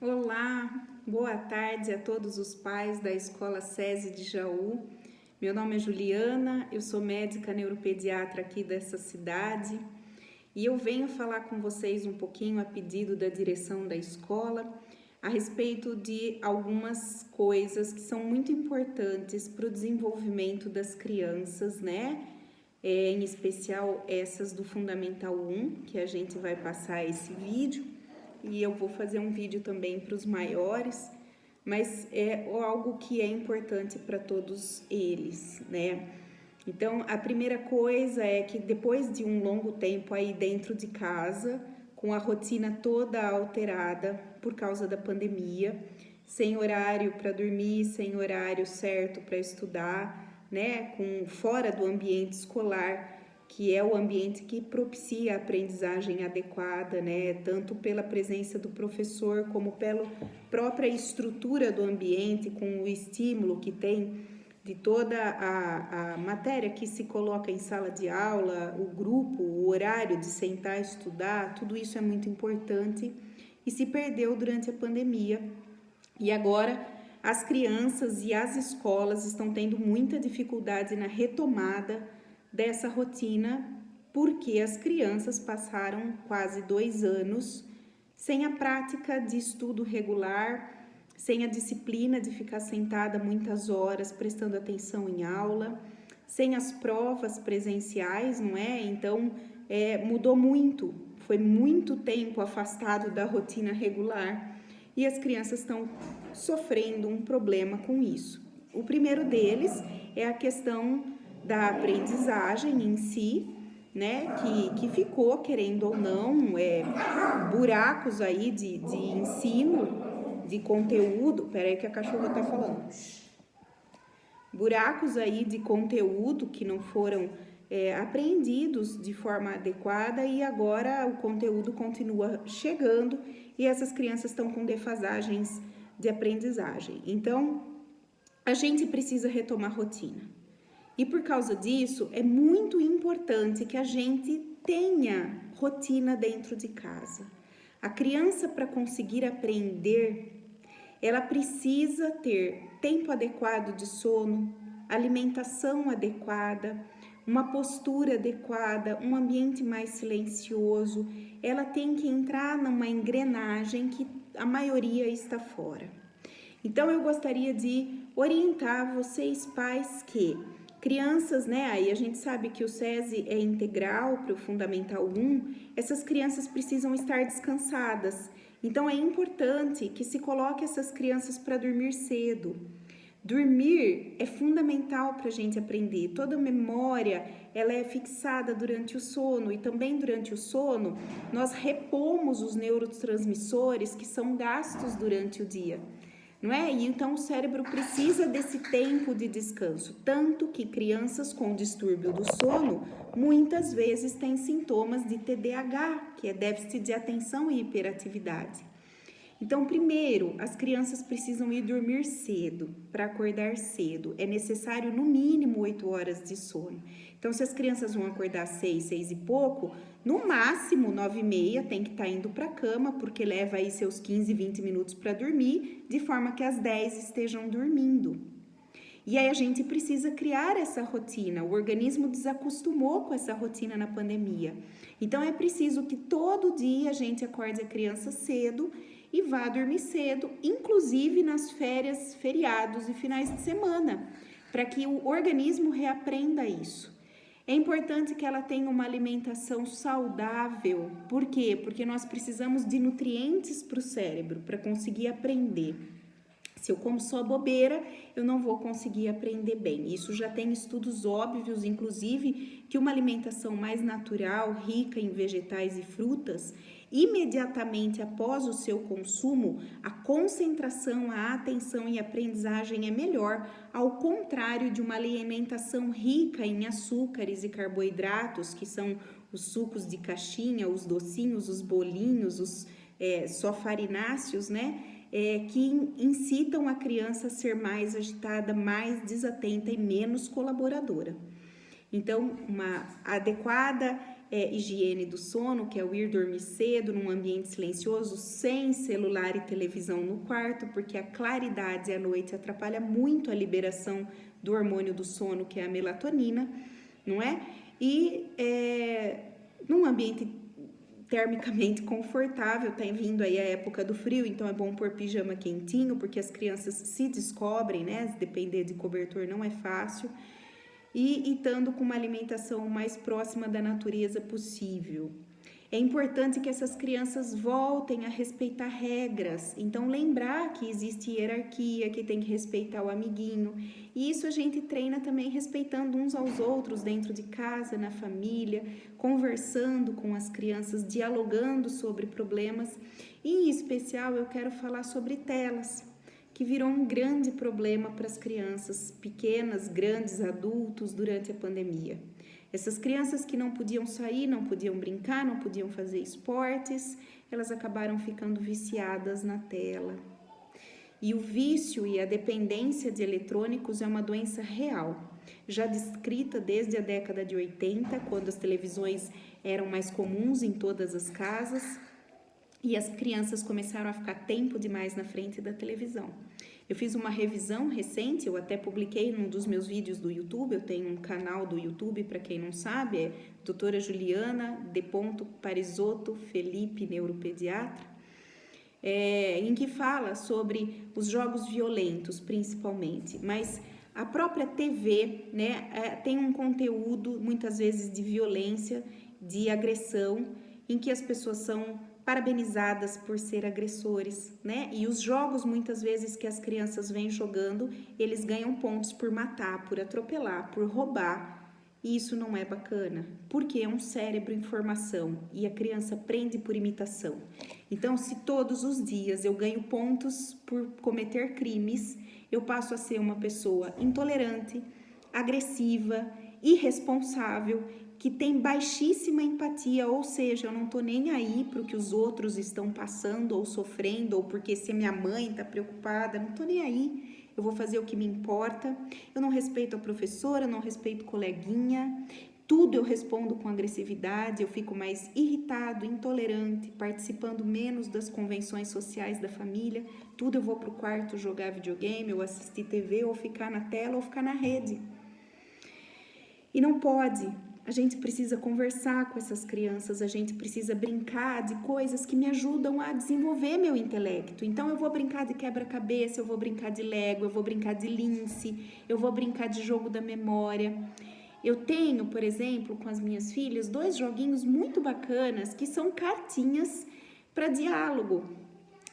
Olá, boa tarde a todos os pais da Escola SESI de Jaú. Meu nome é Juliana, eu sou médica neuropediatra aqui dessa cidade e eu venho falar com vocês um pouquinho a pedido da direção da escola a respeito de algumas coisas que são muito importantes para o desenvolvimento das crianças, né? Em especial essas do Fundamental 1, que a gente vai passar esse vídeo. E eu vou fazer um vídeo também para os maiores, mas é algo que é importante para todos eles, né? Então, a primeira coisa é que depois de um longo tempo aí dentro de casa, com a rotina toda alterada por causa da pandemia, sem horário para dormir, sem horário certo para estudar, né? Fora do ambiente escolar, que é o ambiente que propicia a aprendizagem adequada, né? Tanto pela presença do professor como pela própria estrutura do ambiente, com o estímulo que tem de toda a matéria que se coloca em sala de aula, o grupo, o horário de sentar e estudar, tudo isso é muito importante e se perdeu durante a pandemia. E agora as crianças e as escolas estão tendo muita dificuldade na retomada dessa rotina, porque as crianças passaram quase 2 anos sem a prática de estudo regular, sem a disciplina de ficar sentada muitas horas prestando atenção em aula, sem as provas presenciais, não é? Então, mudou muito, foi muito tempo afastado da rotina regular e as crianças estão sofrendo um problema com isso. O primeiro deles é a questão da aprendizagem em si, né, que ficou, querendo ou não, buracos aí de ensino, de conteúdo. Peraí que a cachorra tá falando. Buracos aí de conteúdo que não foram apreendidos de forma adequada e agora o conteúdo continua chegando e essas crianças estão com defasagens de aprendizagem. Então, a gente precisa retomar a rotina. E por causa disso, é muito importante que a gente tenha rotina dentro de casa. A criança, para conseguir aprender, ela precisa ter tempo adequado de sono, alimentação adequada, uma postura adequada, um ambiente mais silencioso. Ela tem que entrar numa engrenagem que a maioria está fora. Então, eu gostaria de orientar vocês, pais, que crianças, né, aí a gente sabe que o SESI é integral para o Fundamental 1, essas crianças precisam estar descansadas. Então, é importante que se coloque essas crianças para dormir cedo. Dormir é fundamental para a gente aprender. Toda memória, ela é fixada durante o sono e também durante o sono nós repomos os neurotransmissores que são gastos durante o dia. Não é? E então o cérebro precisa desse tempo de descanso, tanto que crianças com distúrbio do sono muitas vezes têm sintomas de TDAH, que é déficit de atenção e hiperatividade. Então, primeiro, as crianças precisam ir dormir cedo para acordar cedo. É necessário no mínimo 8 horas de sono. Então, se as crianças vão acordar às 6, 6 e pouco, no máximo 9h30 tem que estar indo para a cama, porque leva aí seus 15, 20 minutos para dormir, de forma que às 10 estejam dormindo. E aí a gente precisa criar essa rotina. O organismo desacostumou com essa rotina na pandemia. Então é preciso que todo dia a gente acorde a criança cedo e vá dormir cedo, inclusive nas férias, feriados e finais de semana, para que o organismo reaprenda isso. É importante que ela tenha uma alimentação saudável. Por quê? Porque nós precisamos de nutrientes para o cérebro, para conseguir aprender. Se eu como só bobeira, eu não vou conseguir aprender bem. Isso já tem estudos óbvios, inclusive, que uma alimentação mais natural, rica em vegetais e frutas, imediatamente após o seu consumo, a concentração, a atenção e a aprendizagem é melhor, ao contrário de uma alimentação rica em açúcares e carboidratos, que são os sucos de caixinha, os docinhos, os bolinhos, os só farináceos, né? Que incitam a criança a ser mais agitada, mais desatenta e menos colaboradora. Então, uma adequada higiene do sono, que é o ir dormir cedo, num ambiente silencioso, sem celular e televisão no quarto, porque a claridade à noite atrapalha muito a liberação do hormônio do sono, que é a melatonina, não é? E num ambiente termicamente confortável, tá vindo aí a época do frio, então é bom pôr pijama quentinho, porque as crianças se descobrem, né? Se depender de cobertor não é fácil. E estando com uma alimentação mais próxima da natureza possível. É importante que essas crianças voltem a respeitar regras, então lembrar que existe hierarquia, que tem que respeitar o amiguinho, e isso a gente treina também respeitando uns aos outros dentro de casa, na família, conversando com as crianças, dialogando sobre problemas, e em especial eu quero falar sobre telas, que virou um grande problema para as crianças pequenas, grandes, adultos durante a pandemia. Essas crianças que não podiam sair, não podiam brincar, não podiam fazer esportes, elas acabaram ficando viciadas na tela. E o vício e a dependência de eletrônicos é uma doença real, já descrita desde a década de 80, quando as televisões eram mais comuns em todas as casas e as crianças começaram a ficar tempo demais na frente da televisão. Eu fiz uma revisão recente, eu até publiquei num dos meus vídeos do YouTube, eu tenho um canal do YouTube, para quem não sabe, é doutora Juliana de Parisotto Felipe, neuropediatra, em que fala sobre os jogos violentos, principalmente, mas a própria TV, né, tem um conteúdo, muitas vezes, de violência, de agressão, em que as pessoas são parabenizadas por ser agressores, né? E os jogos, muitas vezes, que as crianças vêm jogando, eles ganham pontos por matar, por atropelar, por roubar. E isso não é bacana, porque é um cérebro em formação e a criança aprende por imitação. Então, se todos os dias eu ganho pontos por cometer crimes, eu passo a ser uma pessoa intolerante, agressiva, irresponsável, que tem baixíssima empatia, ou seja, eu não tô nem aí para o que os outros estão passando ou sofrendo, ou porque se a minha mãe tá preocupada, não tô nem aí, eu vou fazer o que me importa, eu não respeito a professora, não respeito a coleguinha, tudo eu respondo com agressividade, eu fico mais irritado, intolerante, participando menos das convenções sociais da família, tudo eu vou pro quarto jogar videogame, ou assistir TV, ou ficar na tela, ou ficar na rede. E não pode. A gente precisa conversar com essas crianças, a gente precisa brincar de coisas que me ajudam a desenvolver meu intelecto. Então eu vou brincar de quebra-cabeça, eu vou brincar de Lego, eu vou brincar de lince, eu vou brincar de jogo da memória. Eu tenho, por exemplo, com as minhas filhas, 2 joguinhos muito bacanas que são cartinhas para diálogo.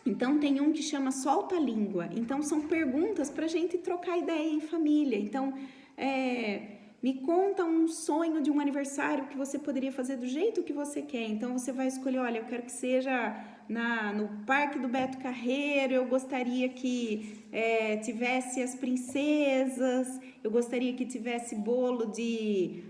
Então tem um que chama Solta a Língua. Então são perguntas para a gente trocar ideia em família. Então, me conta um sonho de um aniversário que você poderia fazer do jeito que você quer. Então você vai escolher, olha, eu quero que seja no Parque do Beto Carreiro, eu gostaria que tivesse as princesas, eu gostaria que tivesse bolo de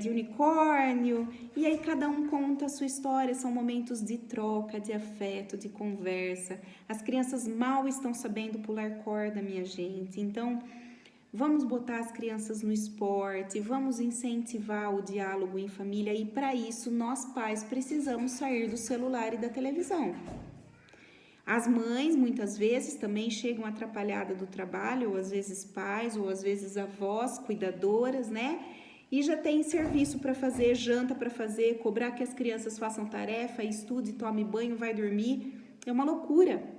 unicórnio. E aí cada um conta a sua história, são momentos de troca, de afeto, de conversa. As crianças mal estão sabendo pular corda, minha gente. Então, vamos botar as crianças no esporte, vamos incentivar o diálogo em família e para isso nós pais precisamos sair do celular e da televisão. As mães muitas vezes também chegam atrapalhadas do trabalho, ou às vezes pais, ou às vezes avós, cuidadoras, né? E já tem serviço para fazer, janta para fazer, cobrar que as crianças façam tarefa, estude, tome banho, vai dormir. É uma loucura.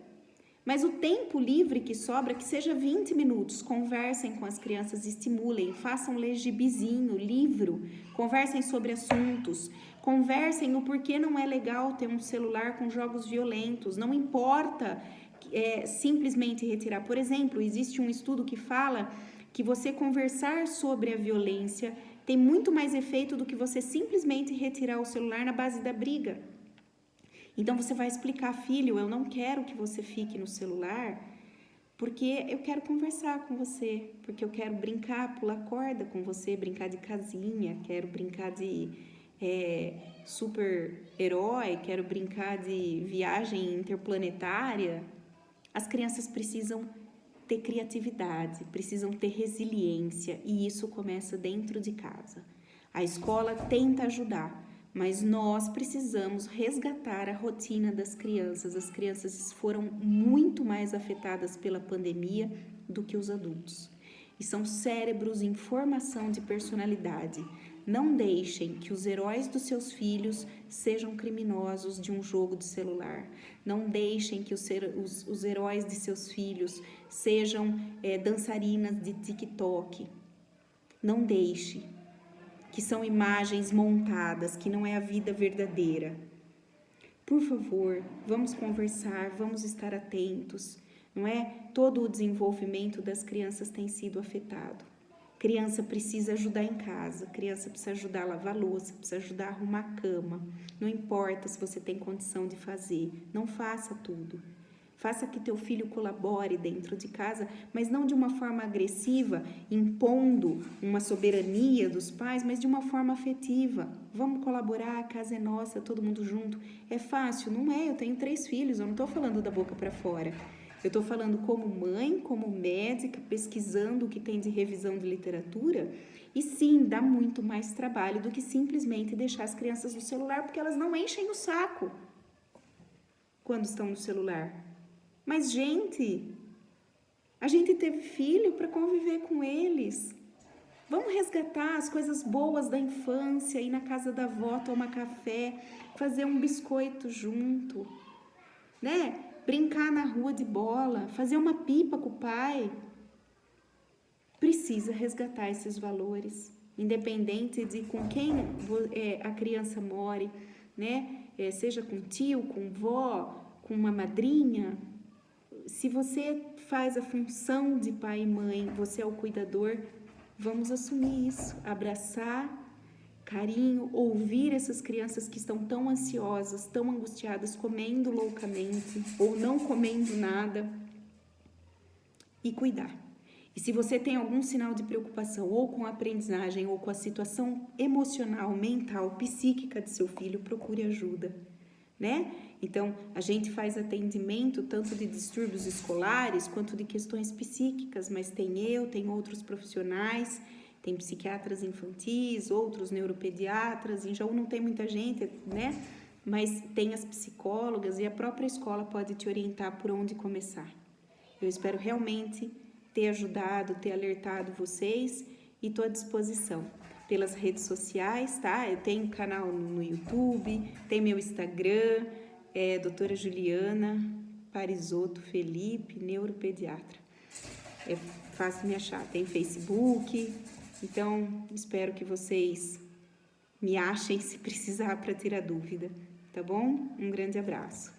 Mas o tempo livre que sobra, que seja 20 minutos, conversem com as crianças, estimulem, façam ler gibizinho, livro, conversem sobre assuntos, conversem o porquê não é legal ter um celular com jogos violentos, não importa simplesmente retirar. Por exemplo, existe um estudo que fala que você conversar sobre a violência tem muito mais efeito do que você simplesmente retirar o celular na base da briga. Então você vai explicar, filho, eu não quero que você fique no celular porque eu quero conversar com você, porque eu quero brincar, pular corda com você, brincar de casinha, quero brincar de super-herói, quero brincar de viagem interplanetária. As crianças precisam ter criatividade, precisam ter resiliência e isso começa dentro de casa. A escola tenta ajudar, mas nós precisamos resgatar a rotina das crianças. As crianças foram muito mais afetadas pela pandemia do que os adultos. E são cérebros em formação de personalidade. Não deixem que os heróis dos seus filhos sejam criminosos de um jogo de celular. Não deixem que os heróis de seus filhos sejam dançarinas de TikTok. Não deixe, que são imagens montadas, que não é a vida verdadeira. Por favor, vamos conversar, vamos estar atentos, não é? Todo o desenvolvimento das crianças tem sido afetado. Criança precisa ajudar em casa, criança precisa ajudar a lavar louça, precisa ajudar a arrumar a cama. Não importa se você tem condição de fazer, não faça tudo. Faça que teu filho colabore dentro de casa, mas não de uma forma agressiva, impondo uma soberania dos pais, mas de uma forma afetiva. Vamos colaborar, a casa é nossa, todo mundo junto. É fácil? Não é, eu tenho 3 filhos, eu não estou falando da boca para fora. Eu estou falando como mãe, como médica, pesquisando o que tem de revisão de literatura. E sim, dá muito mais trabalho do que simplesmente deixar as crianças no celular, porque elas não enchem o saco quando estão no celular. Mas, gente, a gente teve filho para conviver com eles. Vamos resgatar as coisas boas da infância, ir na casa da avó, tomar café, fazer um biscoito junto, né? Brincar na rua de bola, fazer uma pipa com o pai. Precisa resgatar esses valores, independente de com quem a criança more, né? Seja com tio, com vó, com uma madrinha. Se você faz a função de pai e mãe, você é o cuidador, vamos assumir isso, abraçar, carinho, ouvir essas crianças que estão tão ansiosas, tão angustiadas, comendo loucamente ou não comendo nada e cuidar. E se você tem algum sinal de preocupação ou com a aprendizagem ou com a situação emocional, mental, psíquica de seu filho, procure ajuda, né? Então, a gente faz atendimento tanto de distúrbios escolares quanto de questões psíquicas, mas tem outros profissionais, tem psiquiatras infantis, outros neuropediatras, em Jaú não tem muita gente, né? Mas tem as psicólogas e a própria escola pode te orientar por onde começar. Eu espero realmente ter ajudado, ter alertado vocês e estou à disposição pelas redes sociais, tá? Eu tenho canal no YouTube, tem meu Instagram, doutora Juliana Parisotto Felipe, neuropediatra. É fácil me achar, tem Facebook, então espero que vocês me achem se precisar para tirar dúvida, tá bom? Um grande abraço.